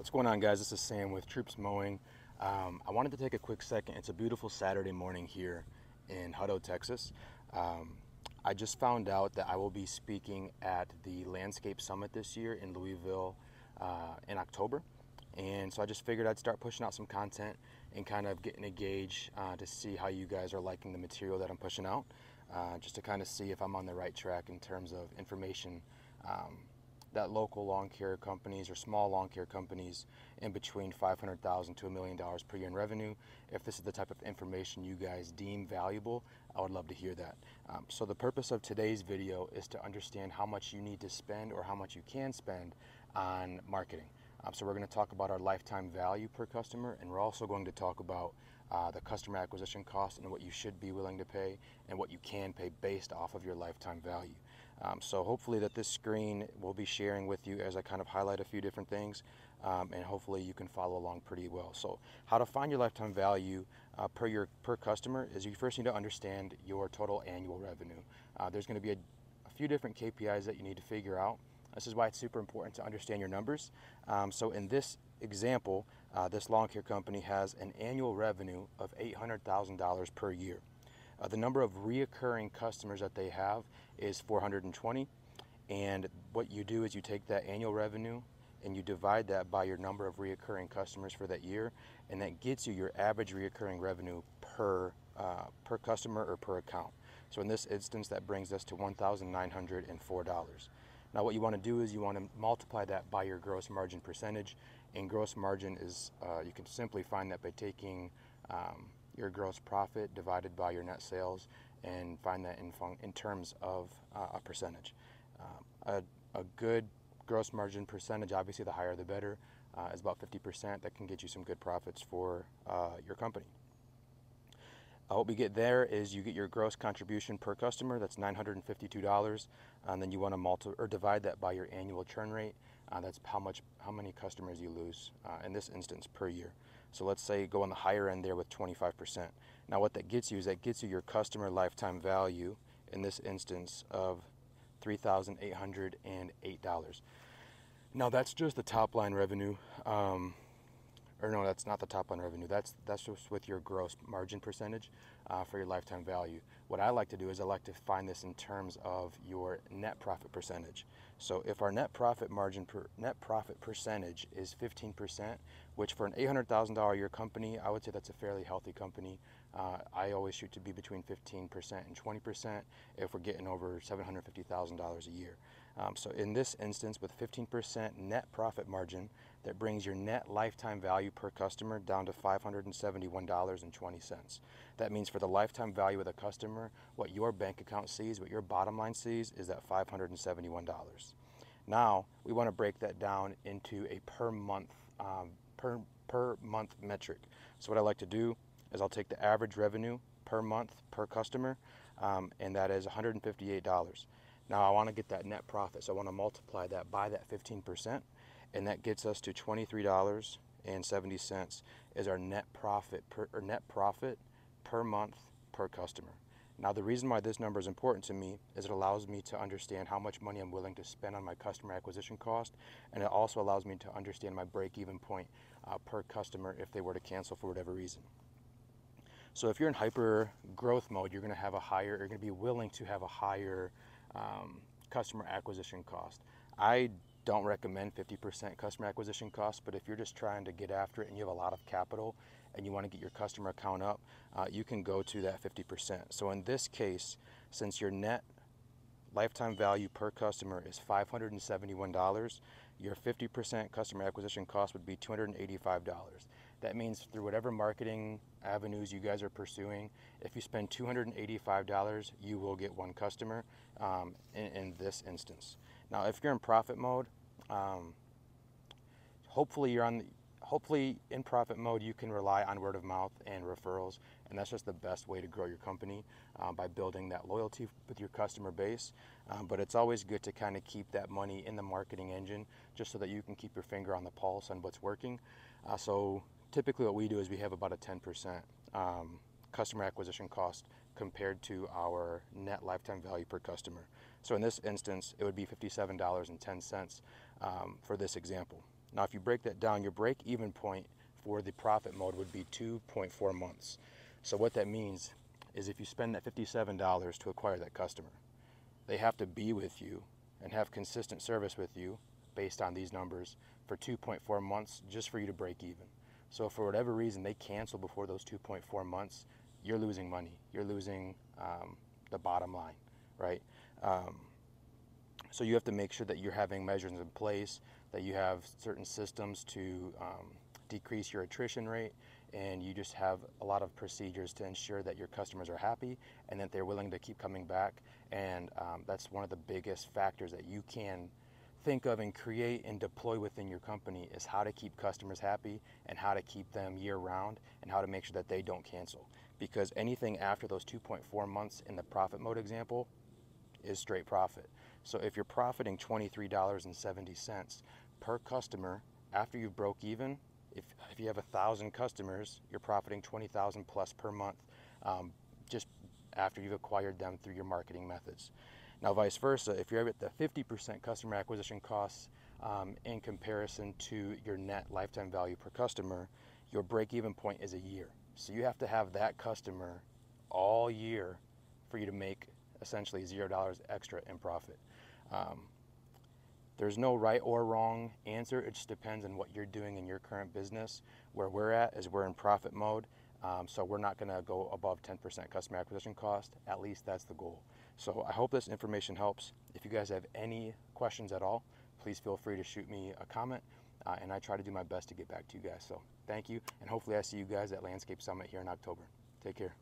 What's going on, guys? This is Sam with Troops Mowing. I wanted to take a quick second. It's a beautiful Saturday morning here in Hutto, Texas. I just found out that I will be speaking at the Landscape Summit this year in Louisville in October. And so I just figured I'd start pushing out some content and kind of getting a gauge to see how you guys are liking the material that I'm pushing out, just to kind of see if I'm on the right track in terms of information that local lawn care companies or small lawn care companies in between $500,000 to $1 million per year in revenue. If this is the type of information you guys deem valuable, I would love to hear that. So the purpose of today's video is to understand how much you need to spend or how much you can spend on marketing. So we're going to talk about our lifetime value per customer, and we're also going to talk about the customer acquisition cost and what you should be willing to pay and what you can pay based off of your lifetime value. So hopefully that this screen will be sharing with you as I kind of highlight a few different things, and hopefully you can follow along pretty well. So how to find your lifetime value per customer is you first need to understand your total annual revenue. There's going to be a few different KPIs that you need to figure out. This is why it's super important to understand your numbers. So in this example, this lawn care company has an annual revenue of $800,000 per year. The number of reoccurring customers that they have is 420, and what you do is you take that annual revenue and you divide that by your number of reoccurring customers for that year, and that gets you your average reoccurring revenue per customer or per account. So in this instance, that brings us to $1,904. Now what you want to do is you want to multiply that by your gross margin percentage, and gross margin is, you can simply find that by taking your gross profit divided by your net sales and find that in terms of a percentage. A good gross margin percentage, obviously the higher the better, is about 50%. That can get you some good profits for your company. What we get there is you get your gross contribution per customer, that's $952, and then you want to divide that by your annual churn rate. That's how many customers you lose in this instance per year. So let's say go on the higher end there with 25%. Now what that gets you is that gets you your customer lifetime value in this instance of $3,808. Now that's just the top line revenue. Or no, that's not the top line revenue. That's just with your gross margin percentage for your lifetime value. What I like to do is I like to find this in terms of your net profit percentage. So if our net profit percentage is 15%, which for an $800,000 a year company, I would say that's a fairly healthy company. I always shoot to be between 15% and 20% if we're getting over $750,000 a year. So in this instance, with 15% net profit margin, that brings your net lifetime value per customer down to $571.20. That means for the lifetime value of the customer, what your bank account sees, what your bottom line sees, is that $571. Now, we want to break that down into a per month metric. So what I like to do is I'll take the average revenue per month per customer, and that is $158. Now I want to get that net profit, so I want to multiply that by that 15%, and that gets us to $23.70 is our net profit per month per customer. Now the reason why this number is important to me is it allows me to understand how much money I'm willing to spend on my customer acquisition cost, and it also allows me to understand my break-even point per customer if they were to cancel for whatever reason. So if you're in hyper growth mode, you're going to be willing to have a higher customer acquisition cost. I don't recommend 50% customer acquisition cost, but if you're just trying to get after it and you have a lot of capital and you want to get your customer account up, you can go to that 50%. So in this case, since your net lifetime value per customer is $571, your 50% customer acquisition cost would be $285. That means through whatever marketing avenues you guys are pursuing, if you spend $285, you will get one customer in this instance. Now, if you're in profit mode, hopefully in profit mode you can rely on word of mouth and referrals, and that's just the best way to grow your company by building that loyalty with your customer base. But it's always good to kind of keep that money in the marketing engine just so that you can keep your finger on the pulse on what's working. So typically what we do is we have about a 10% customer acquisition cost compared to our net lifetime value per customer. So in this instance, it would be $57.10 for this example. Now, if you break that down, your break-even point for the profit mode would be 2.4 months. So what that means is if you spend that $57 to acquire that customer, they have to be with you and have consistent service with you based on these numbers for 2.4 months just for you to break even. So if for whatever reason they cancel before those 2.4 months, you're losing money. You're losing the bottom line, right? So you have to make sure that you're having measures in place, that you have certain systems to decrease your attrition rate, and you just have a lot of procedures to ensure that your customers are happy and that they're willing to keep coming back. And that's one of the biggest factors that you can think of and create and deploy within your company, is how to keep customers happy and how to keep them year round and how to make sure that they don't cancel. Because anything after those 2.4 months in the profit mode example is straight profit. So if you're profiting $23.70 per customer after you broke even, if you have 1,000 customers, you're profiting 20,000 plus per month, just after you've acquired them through your marketing methods. Now, vice versa, if you're at the 50% customer acquisition costs in comparison to your net lifetime value per customer, your break-even point is a year. So you have to have that customer all year for you to make essentially $0 extra in profit. There's no right or wrong answer. It just depends on what you're doing in your current business. Where we're at is we're in profit mode, so we're not going to go above 10% customer acquisition cost. At least that's the goal. So I hope this information helps. If you guys have any questions at all, please feel free to shoot me a comment, and I try to do my best to get back to you guys. So thank you, and hopefully I see you guys at Landscape Summit here in October. Take care.